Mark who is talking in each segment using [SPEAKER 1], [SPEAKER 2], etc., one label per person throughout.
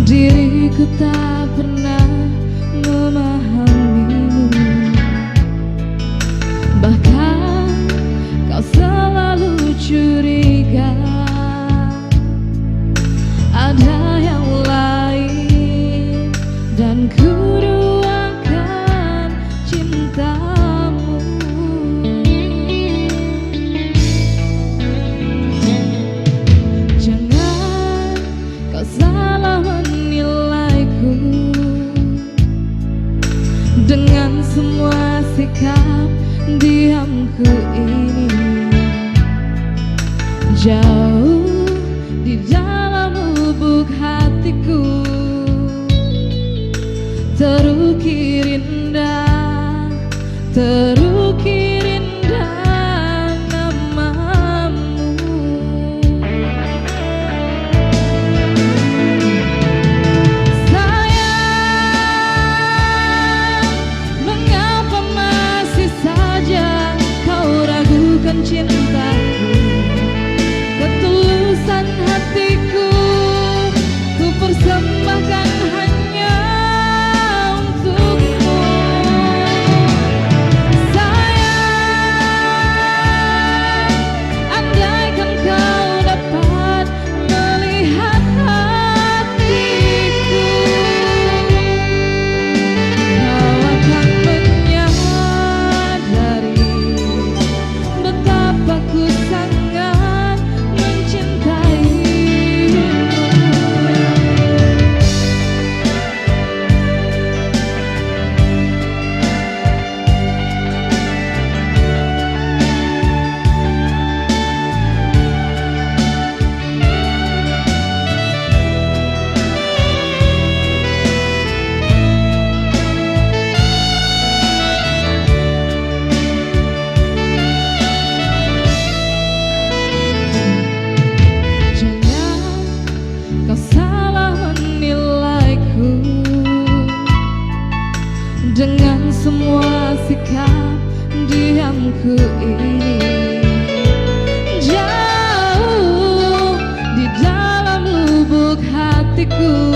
[SPEAKER 1] Diriku tak pernah memahamimu, bahkan kau selalu curiga ada yang lain, dan ku duakan cintamu. Jangan kau salah menilaiku dengan semua sikap diamku ini. Jauh di dalam lubuk hatiku terukir indah, terukir indah namamu. Sayang, mengapa masih saja kau ragukan cintaku? Ketulusan hatiku ku persembahkan hanya untukmu. Sayang, andaikan kau dapat melihat hatiku, kau akan menyadari betapa ku sangat mencintaimu. Jangan kau salah menilaiku dengan semua sikap diamku ini. Jauh di dalam lubuk hatiku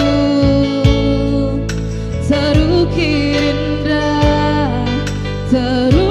[SPEAKER 1] terukir indah, terukir